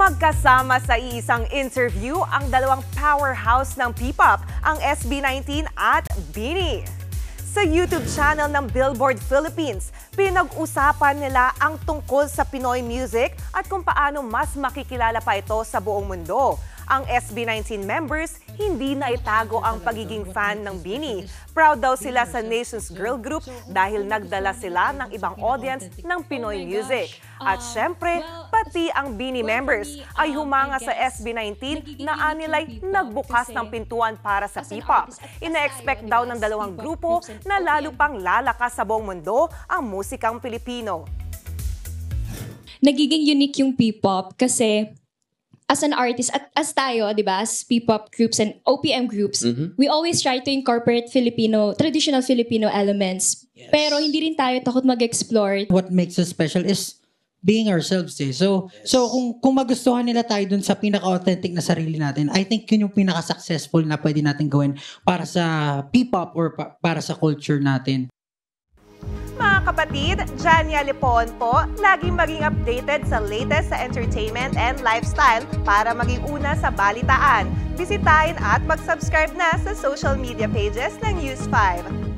Magkasama sa iisang interview ang dalawang powerhouse ng P-pop, ang SB19 at BINI. Sa YouTube channel ng Billboard Philippines, pinag-usapan nila ang tungkol sa Pinoy music at kung paano mas makikilala pa ito sa buong mundo. Ang SB19 members hindi na itago ang pagiging fan ng BINI. Proud daw sila sa Nation's Girl Group dahil nagdala sila ng ibang audience ng Pinoy music. At syempre, pati ang BINI members ay humanga sa SB19 na anilay nagbukas ng pintuan para sa P-pop. Ina-expect daw ng dalawang grupo na lalo pang lalakas sa buong mundo ang musikang Pilipino. Nagiging unique yung P-pop kasi as an artist, at as tayo, di ba, as P-pop groups and OPM groups, we always try to incorporate traditional Filipino elements. Yes. Pero hindi rin tayo takot mag-explore. What makes us special is being ourselves eh. So kung magustuhan nila tayo dun sa pinaka-authentic na sarili natin, I think yun yung pinaka-successful na pwede natin gawin para sa P-pop or para sa culture natin. Mga kapatid, Jania Lipon po, laging maging updated sa latest sa entertainment and lifestyle para maging una sa balitaan. Bisitahin at mag-subscribe na sa social media pages ng News 5.